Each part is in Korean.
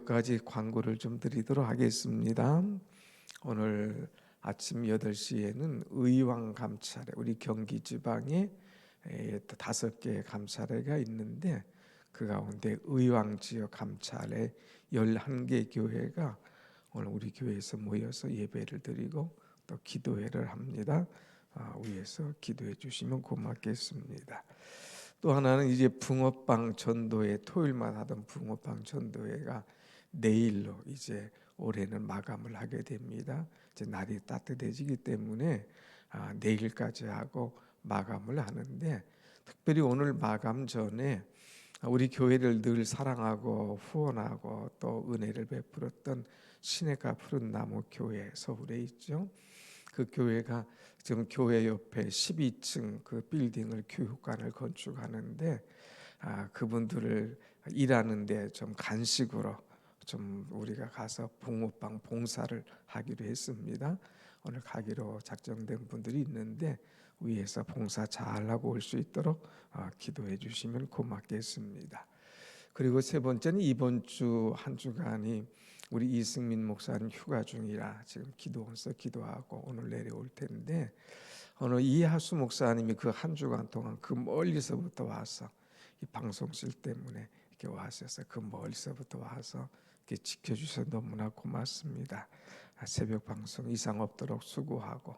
몇 가지 광고를 좀 드리도록 하겠습니다. 오늘 아침 8시에는 의왕 감찰회, 우리 경기 지방에 5개 감찰회가 있는데 그 가운데 의왕 지역 감찰회 11개 교회가 오늘 우리 교회에서 모여서 예배를 드리고 또 기도회를 합니다. 위에서 기도해 주시면 고맙겠습니다. 또 하나는 이제 붕어빵 전도회, 토요일만 하던 붕어빵 전도회가 내일로 이제 올해는 마감을 하게 됩니다. 이제 날이 따뜻해지기 때문에 내일까지 하고 마감을 하는데, 특별히 오늘 마감 전에 우리 교회를 늘 사랑하고 후원하고 또 은혜를 베풀었던 시내가 푸른 나무 교회, 서울에 있죠. 그 교회가 지금 교회 옆에 12층 그 빌딩을 교육관을 건축하는데, 그분들을 일하는데 좀 간식으로 좀 우리가 가서 붕어빵 봉사를 하기로 했습니다. 오늘 가기로 작정된 분들이 있는데 위에서 봉사 잘하고 올 수 있도록 기도해 주시면 고맙겠습니다. 그리고 세 번째는 이번 주 한 주간이 우리 이승민 목사님 휴가 중이라 지금 기도원서 기도하고 오늘 내려올 텐데, 오늘 이하수 목사님이 그 한 주간 동안 그 멀리서부터 와서 이 방송실 때문에 이렇게 와셔서 그 멀리서부터 와서 이렇게 지켜주셔서 너무나 고맙습니다. 새벽 방송 이상 없도록 수고하고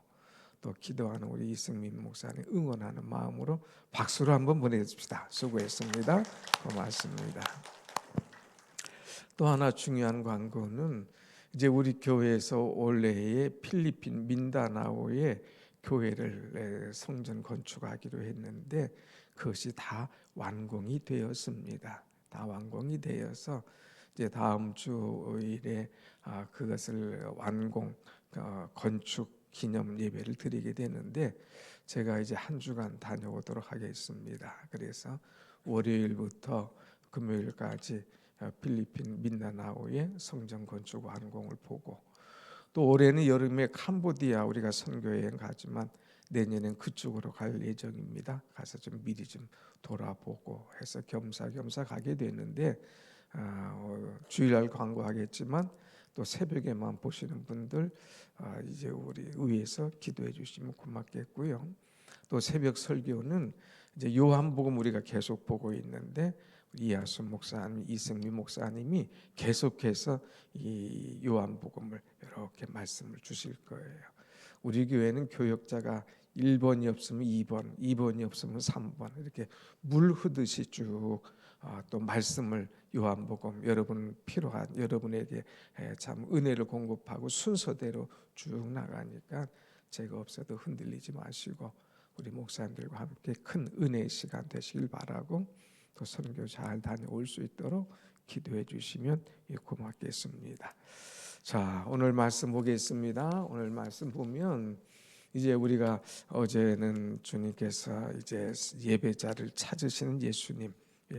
또 기도하는 우리 이승민 목사님 응원하는 마음으로 박수로 한번 보내줍시다. 수고했습니다. 고맙습니다. 또 하나 중요한 광고는 이제 우리 교회에서 올해에 필리핀 민다나오에 교회를 성전 건축하기로 했는데 그것이 다 완공이 되었습니다. 다 완공이 되어서 이제 다음 주일에 그것을 완공 건축 기념 예배를 드리게 되는데, 제가 이제 한 주간 다녀오도록 하겠습니다. 그래서 월요일부터 금요일까지 필리핀 민다나오의 성전 건축 완공을 보고, 또 올해는 여름에 캄보디아 우리가 선교여행 가지만 내년엔 그쪽으로 갈 예정입니다. 가서 좀 미리 좀 돌아보고 해서 겸사겸사 가게 되는데, 주일날 광고하겠지만 또 새벽에만 보시는 분들 이제 우리 의회에서 기도해 주시면 고맙겠고요. 또 새벽 설교는 이제 요한복음 우리가 계속 보고 있는데 이하수 목사님, 이승민 목사님이 계속해서 이 요한복음을 이렇게 말씀을 주실 거예요. 우리 교회는 교역자가 1번이 없으면 2번, 2번이 없으면 3번 이렇게 물 흐듯이 쭉 또 말씀을 요한복음 여러분 필요한 여러분에게 참 은혜를 공급하고 순서대로 쭉 나가니까 제가 없어도 흔들리지 마시고 우리 목사님들과 함께 큰 은혜의 시간 되시길 바라고, 또 선교 잘 다녀올 수 있도록 기도해 주시면 고맙겠습니다. 자, 오늘 말씀 보겠습니다. 오늘 말씀 보면 이제 우리가 어제는 주님께서 이제 예배자를 찾으시는 예수님에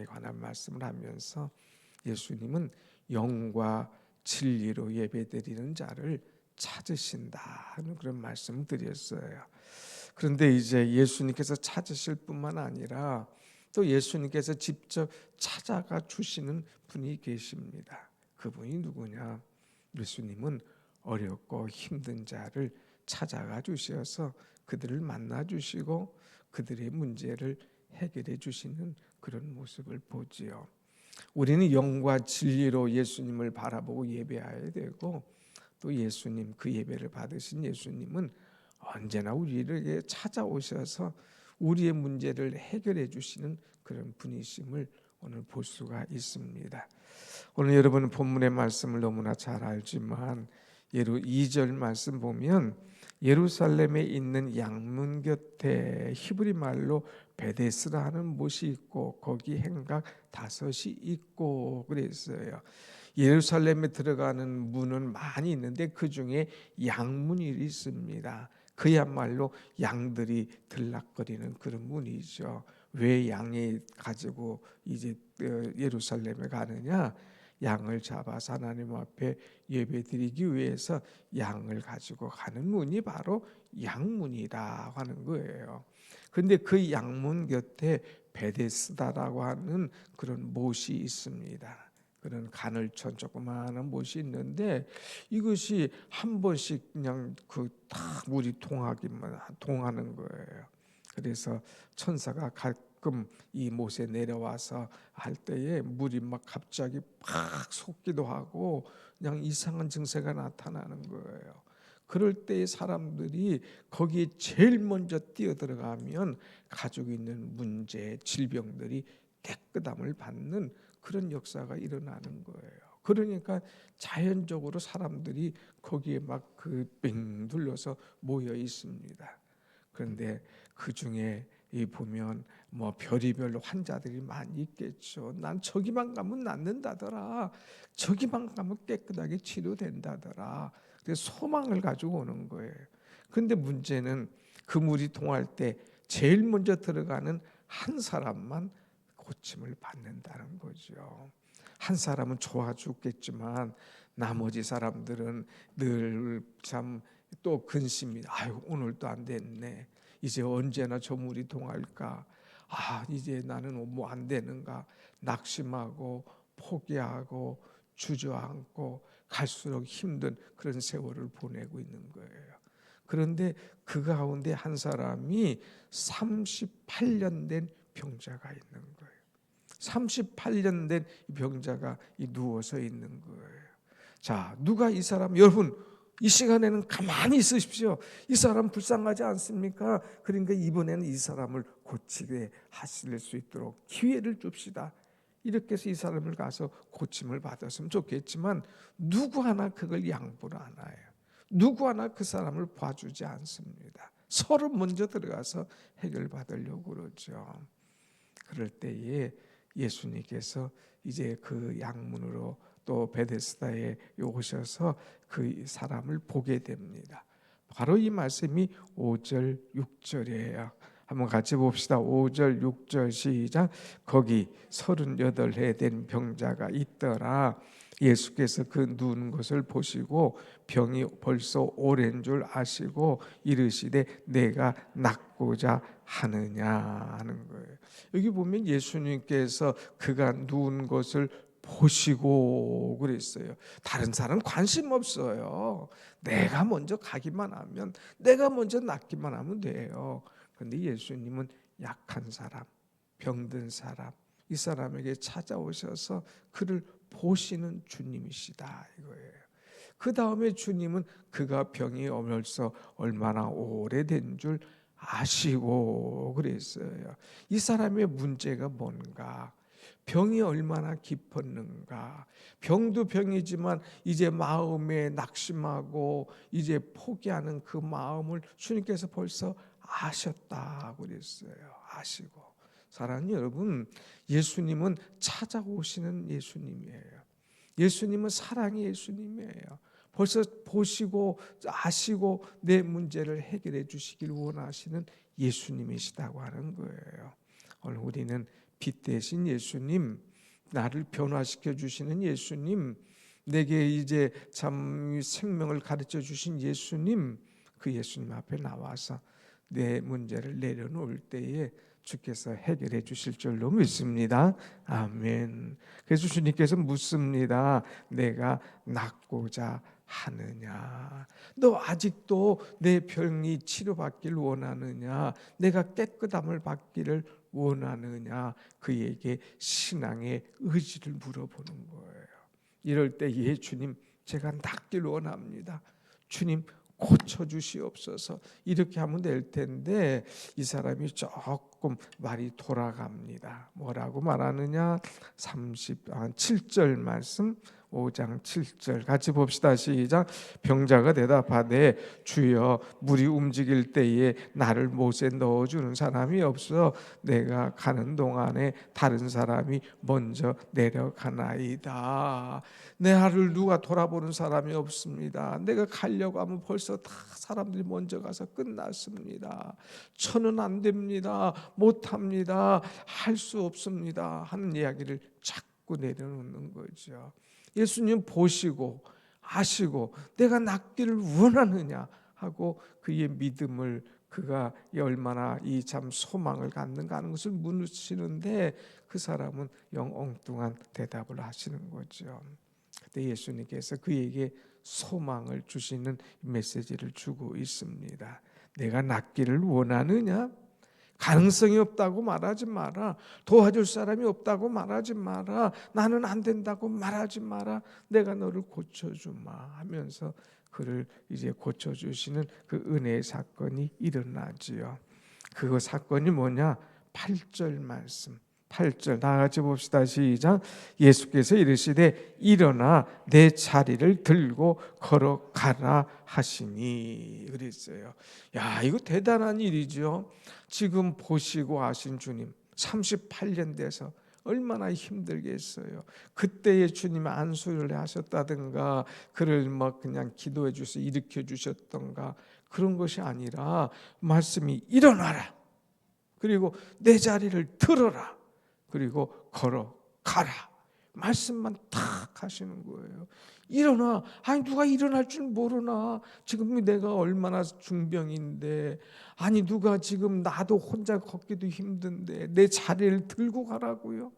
관한 말씀을 하면서 예수님은 영과 진리로 예배드리는 자를 찾으신다 하는 그런 말씀을 드렸어요. 그런데 이제 예수님께서 찾으실 뿐만 아니라 또 예수님께서 직접 찾아가 주시는 분이 계십니다. 그분이 누구냐? 예수님은 어렵고 힘든 자를 찾아가 주셔서 그들을 만나 주시고 그들의 문제를 해결해 주시는 그런 모습을 보지요. 우리는 영과 진리로 예수님을 바라보고 예배해야 되고, 또 예수님 그 예배를 받으신 예수님은 언제나 우리에게 찾아오셔서 우리의 문제를 해결해 주시는 그런 분이심을 오늘 볼 수가 있습니다. 오늘 여러분은 본문의 말씀을 너무나 잘 알지만 2절 말씀 보면 예루살렘에 있는 양문 곁에 히브리 말로 베데스다 하는 못이 있고 거기 행각 5이 있고 그랬어요. 예루살렘에 들어가는 문은 많이 있는데 그 중에 양문이 있습니다. 그야말로 양들이 들락거리는 그런 문이죠. 왜 양이 가지고 이제 예루살렘에 가느냐? 양을 잡아서 하나님 앞에 예배드리기 위해서 양을 가지고 가는 문이 바로 양문이라 하는 거예요. 그런데 그 양문 곁에 베데스다라고 하는 그런 못이 있습니다. 그런 간을천 조그마한 못이 있는데 이것이 한 번씩 그냥 그 다 물이 통하는 거예요. 그래서 천사가 가끔 이 못에 내려와서 할 때에 물이 막 갑자기 팍 솟기도 하고 그냥 이상한 증세가 나타나는 거예요. 그럴 때 사람들이 거기에 제일 먼저 뛰어들어가면 가지고 있는 문제, 질병들이 깨끗함을 받는 그런 역사가 일어나는 거예요. 그러니까 자연적으로 사람들이 거기에 막 그 빙 둘러서 모여 있습니다. 그런데 그 중에 이 보면 뭐 별의별 환자들이 많이 있겠죠. 난 저기만 가면 낫는다더라. 저기만 가면 깨끗하게 치료된다더라. 그래서 소망을 가지고 오는 거예요. 그런데 문제는 그 물이 통할 때 제일 먼저 들어가는 한 사람만 고침을 받는다는 거죠. 한 사람은 좋아 죽겠지만 나머지 사람들은 늘 참 또 근심이 아유 오늘도 안 됐네. 이제 언제나 저 물이 통할까? 아 이제 나는 뭐 안 되는가? 낙심하고 포기하고 주저앉고 갈수록 힘든 그런 세월을 보내고 있는 거예요. 그런데 그 가운데 한 사람이 38년 된 병자가 있는 거예요. 38년 된 병자가 누워서 있는 거예요. 자, 누가 이 사람, 여러분 이 시간에는 가만히 있으십시오. 이 사람 불쌍하지 않습니까? 그러니까 이번에는 이 사람을 고치게 하실 수 있도록 기회를 줍시다. 이렇게 해서 이 사람을 가서 고침을 받았으면 좋겠지만 누구 하나 그걸 양보를 안 해요. 누구 하나 그 사람을 봐주지 않습니다. 서로 먼저 들어가서 해결받으려고 그러죠. 그럴 때에 예수님께서 이제 그 양문으로 또 베데스다에 오셔서 그 사람을 보게 됩니다. 바로 이 말씀이 5절 6절이에요. 한번 같이 봅시다. 5절 6절 시작. 거기 38해 된 병자가 있더라. 예수께서 그 누운 것을 보시고 병이 벌써 오랜 줄 아시고 이르시되 내가 낫고자 하느냐 하는 거예요. 여기 보면 예수님께서 그가 누운 것을 보시고 그랬어요. 다른 사람 관심 없어요. 내가 먼저 가기만 하면, 내가 먼저 낫기만 하면 돼요. 그런데 예수님은 약한 사람, 병든 사람, 이 사람에게 찾아오셔서 그를 보시는 주님이시다 이거예요. 그 다음에 주님은 그가 병이 벌써 얼마나 오래된 줄 아시고 그랬어요. 이 사람의 문제가 뭔가, 병이 얼마나 깊었는가. 병도 병이지만 이제 마음에 낙심하고 이제 포기하는 그 마음을 주님께서 벌써 아셨다고 그랬어요. 아시고. 사랑하는 여러분, 예수님은 찾아오시는 예수님이에요. 예수님은 사랑의 예수님이에요. 벌써 보시고 아시고 내 문제를 해결해 주시길 원하시는 예수님이시다고 하는 거예요. 오늘 우리는 빛 대신 예수님, 나를 변화시켜 주시는 예수님, 내게 이제 참 생명을 가르쳐 주신 예수님, 그 예수님 앞에 나와서 내 문제를 내려놓을 때에 주께서 해결해 주실 줄로 믿습니다. 아멘. 그래서 주님께서 묻습니다. 내가 낫고자 하느냐? 너 아직도 내 병이 치료받길 원하느냐? 내가 깨끗함을 받기를 원하느냐? 그에게 신앙의 의지를 물어보는 거예요. 이럴 때 예 주님, 제가 낫길 원합니다. 주님 고쳐주시옵소서. 이렇게 하면 될 텐데 이 사람이 조금 말이 돌아갑니다. 뭐라고 말하느냐? 37절 말씀, 5장 7절 같이 봅시다. 시작. 병자가 대답하되 주여 물이 움직일 때에 나를 못에 넣어주는 사람이 없어 내가 가는 동안에 다른 사람이 먼저 내려가나이다. 내 하루를 누가 돌아보는 사람이 없습니다. 내가 가려고 하면 벌써 다 사람들이 먼저 가서 끝났습니다. 저는 안 됩니다. 못합니다. 할 수 없습니다. 하는 이야기를 자꾸 내려놓는 거죠. 예수님 보시고 아시고 내가 낫기를 원하느냐 하고 그의 믿음을 그가 얼마나 이 참 소망을 갖는가 하는 것을 묻으시는데 그 사람은 영 엉뚱한 대답을 하시는 거죠. 그때 예수님께서 그에게 소망을 주시는 메시지를 주고 있습니다. 내가 낫기를 원하느냐? 가능성이 없다고 말하지 마라. 도와줄 사람이 없다고 말하지 마라. 나는 안 된다고 말하지 마라. 내가 너를 고쳐주마 하면서 그를 이제 고쳐주시는 그 은혜의 사건이 일어나지요. 그 사건이 뭐냐? 8절 말씀. 8절 다 같이 봅시다. 시작. 예수께서 이르시되 일어나 내 자리를 들고 걸어가라 하시니 그랬어요. 야, 이거 대단한 일이죠. 지금 보시고 아신 주님 38년 돼서 얼마나 힘들겠어요. 그때의 주님이 안수를 하셨다든가 그를 막 그냥 기도해 주셔서 일으켜 주셨던가 그런 것이 아니라 말씀이 일어나라. 그리고 내 자리를 들어라. 그리고 걸어가라. 말씀만 탁 하시는 거예요. 일어나. 아니 누가 일어날 줄 모르나. 지금 내가 얼마나 중병인데, 아니 누가 지금 나도 혼자 걷기도 힘든데 내 자리를 들고 가라고요.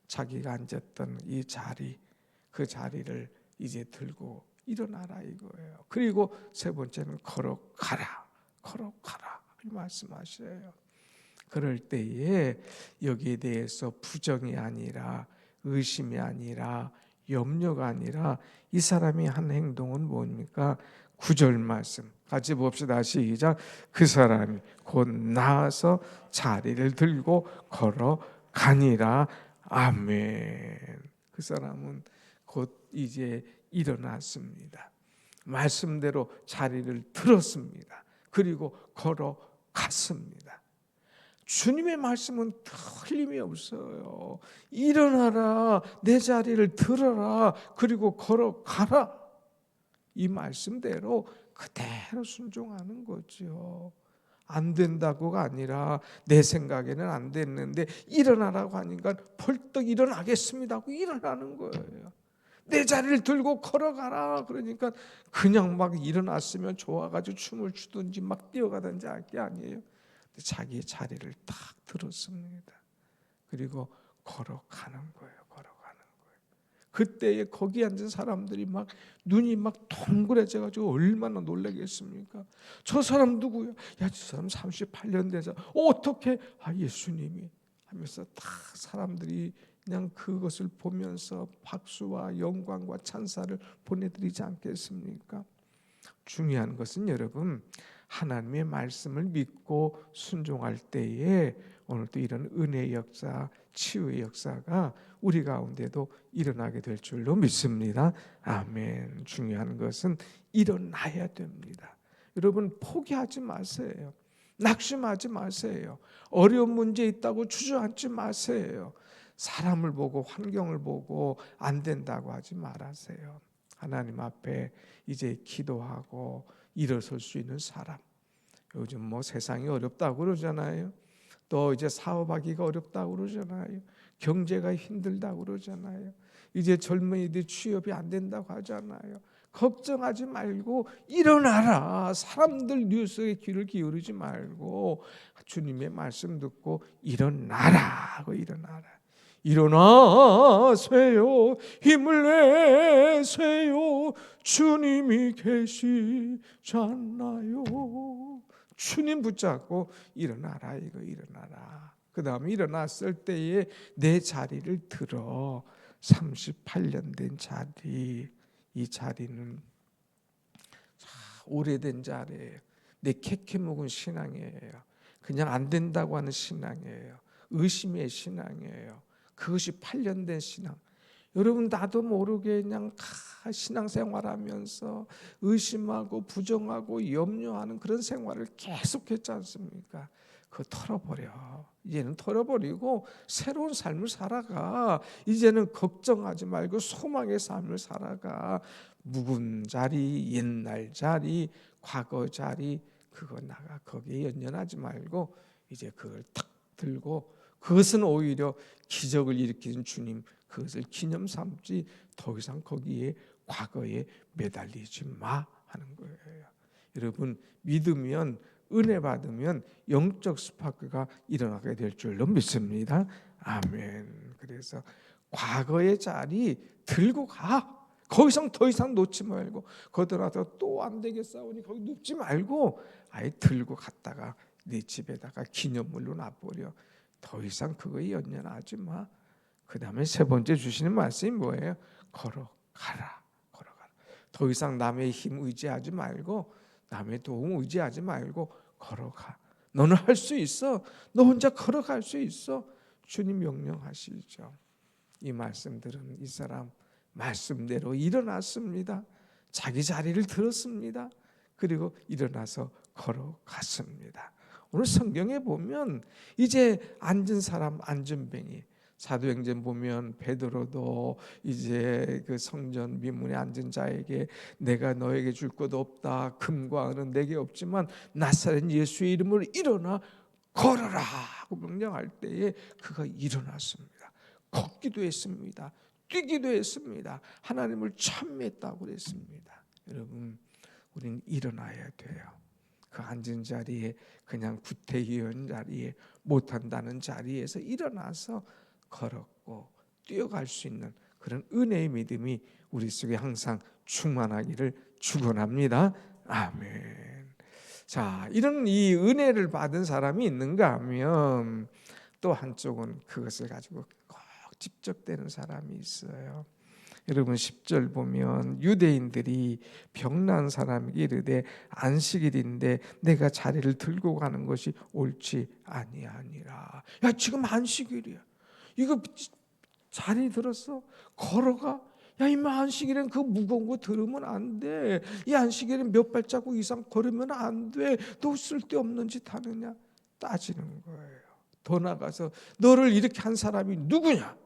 자기가 앉았던 이 자리, 그 자리를 이제 들고 일어나라 이거예요. 그리고 세 번째는 걸어가라. 걸어가라 이 말씀하셔요. 그럴 때에 여기에 대해서 부정이 아니라 의심이 아니라 염려가 아니라 이 사람이 한 행동은 뭡니까? 9절 말씀 같이 봅시다. 시작. 그 사람이 곧 나아서 자리를 들고 걸어가니라. 아멘. 그 사람은 곧 이제 일어났습니다. 말씀대로 자리를 들었습니다. 그리고 걸어갔습니다. 주님의 말씀은 틀림이 없어요. 일어나라, 내 자리를 들어라, 그리고 걸어가라. 이 말씀대로 그대로 순종하는 거죠. 안 된다고가 아니라 내 생각에는 안 됐는데 일어나라고 하니까 벌떡 일어나겠습니다 하고 일어나는 거예요. 내 자리를 들고 걸어가라 그러니까 그냥 막 일어났으면 좋아가지고 춤을 추든지 막 뛰어가든지 할 게 아니에요. 자기의 자리를 딱 들었습니다. 그리고 걸어가는 거예요. 걸어가는 거예요. 그때에 거기 앉은 사람들이 막 눈이 막 동그래져가지고 얼마나 놀라겠습니까? 저 사람 누구야? 야, 저 사람 38년 돼서 어떻게? 아, 예수님이 하면서 다 사람들이 그냥 그것을 보면서 박수와 영광과 찬사를 보내드리지 않겠습니까? 중요한 것은 여러분 하나님의 말씀을 믿고 순종할 때에 오늘도 이런 은혜의 역사, 치유의 역사가 우리 가운데도 일어나게 될 줄로 믿습니다. 아멘. 중요한 것은 일어나야 됩니다. 여러분 포기하지 마세요. 낙심하지 마세요. 어려운 문제 있다고 주저앉지 마세요. 사람을 보고 환경을 보고 안 된다고 하지 말아세요. 하나님 앞에 이제 기도하고 일어설 수 있는 사람. 요즘 뭐 세상이 어렵다고 그러잖아요. 또 이제 사업하기가 어렵다고 그러잖아요. 경제가 힘들다고 그러잖아요. 이제 젊은이들 취업이 안 된다고 하잖아요. 걱정하지 말고 일어나라. 사람들 뉴스에 귀를 기울이지 말고 주님의 말씀 듣고 일어나라 하고 일어나라. 일어나세요. 힘을 내세요. 주님이 계시잖아요. 주님 붙잡고 일어나라 이거 일어나라. 그 다음에 일어났을 때에 내 자리를 들어. 38년 된 자리. 이 자리는 오래된 자리예요. 내 캐캐 묵은 신앙이에요. 그냥 안 된다고 하는 신앙이에요. 의심의 신앙이에요. 그것이 8년 된 신앙. 여러분 나도 모르게 그냥 신앙생활하면서 의심하고 부정하고 염려하는 그런 생활을 계속했지 않습니까? 그거 털어버려. 이제는 털어버리고 새로운 삶을 살아가. 이제는 걱정하지 말고 소망의 삶을 살아가. 묵은 자리, 옛날 자리, 과거 자리 그거 나가. 거기에 연연하지 말고 이제 그걸 탁 들고 그것은 오히려 기적을 일으키는 주님 그것을 기념 삼지 더 이상 거기에 과거에 매달리지 마 하는 거예요. 여러분 믿으면 은혜 받으면 영적 스파크가 일어나게 될 줄로 믿습니다. 아멘. 그래서 과거의 자리 들고 가. 거기서 더 이상 놓지 말고, 거더라도 또 안 되겠사오니 거기 눕지 말고 아예 들고 갔다가 네 집에다가 기념물로 놔버려. 더 이상 그거에 연연하지 마. 그 다음에 세 번째 주시는 말씀이 뭐예요? 걸어가라. 걸어가라. 더 이상 남의 힘 의지하지 말고, 남의 도움 의지하지 말고 걸어가. 너는 할 수 있어. 너 혼자 걸어갈 수 있어. 주님 명령하시죠. 이 말씀들은 이 사람 말씀대로 일어났습니다. 자기 자리를 들었습니다. 그리고 일어나서 걸어갔습니다. 오늘 성경에 보면 이제 앉은 사람 앉은뱅이, 사도행전 보면 베드로도 이제 그 성전 미문에 앉은 자에게 내가 너에게 줄 것 없다, 금과 은은 내게 없지만 나사렛 예수의 이름으로 일어나 걸어라 하고 명령할 때에 그가 일어났습니다. 걷기도 했습니다. 뛰기도 했습니다. 하나님을 찬미했다고 그랬습니다. 여러분, 우리는 일어나야 돼요. 그 앉은 자리에, 그냥 구태의원 자리에, 못한다는 자리에서 일어나서 걸었고 뛰어갈 수 있는 그런 은혜의 믿음이 우리 속에 항상 충만하기를 축원합니다. 아멘. 자, 이런 이 은혜를 받은 사람이 있는가 하면 또 한쪽은 그것을 가지고 꼭 집적되는 사람이 있어요. 여러분 10절 보면 유대인들이 병난 사람에게 이르되 안식일인데 내가 자리를 들고 가는 것이 옳지 아니하니라. 야, 지금 안식일이야. 이거 자리 들었어? 걸어가? 야, 이마 안식일엔 그 무거운 거 들으면 안 돼. 이 안식일엔 몇 발자국 이상 걸으면 안 돼. 너 쓸데없는 짓 하느냐? 따지는 거예요. 더 나가서 너를 이렇게 한 사람이 누구냐?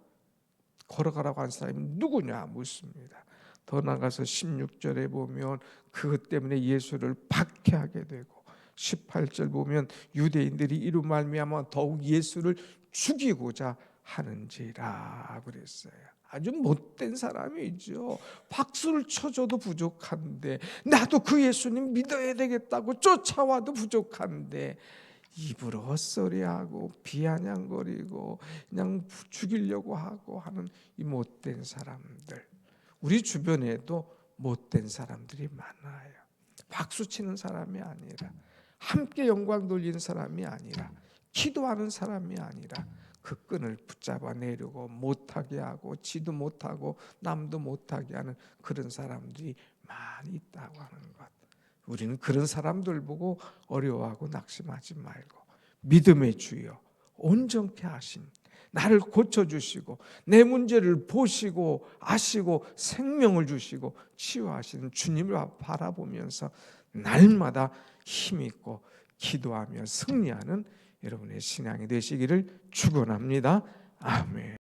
걸어가라고 한 사람이 누구냐 묻습니다. 더 나가서 16절에 보면 그것 때문에 예수를 박해하게 되고, 18절 보면 유대인들이 이로 말미암아 더욱 예수를 죽이고자 하는지라 그랬어요. 아주 못된 사람이죠. 박수를 쳐줘도 부족한데, 나도 그 예수님 믿어야 되겠다고 쫓아와도 부족한데 입으로 헛소리하고 비아냥거리고 그냥 죽이려고 하고 하는 이 못된 사람들, 우리 주변에도 못된 사람들이 많아요. 박수치는 사람이 아니라, 함께 영광 돌리는 사람이 아니라, 기도하는 사람이 아니라 그 끈을 붙잡아 내려고 못하게 하고, 지도 못하고 남도 못하게 하는 그런 사람들이 많이 있다고 하는 것. 우리는 그런 사람들 보고 어려워하고 낙심하지 말고, 믿음의 주여 온전케 하신, 나를 고쳐주시고 내 문제를 보시고 아시고 생명을 주시고 치유하시는 주님을 바라보면서 날마다 힘있고 기도하며 승리하는 여러분의 신앙이 되시기를 축원합니다. 아멘.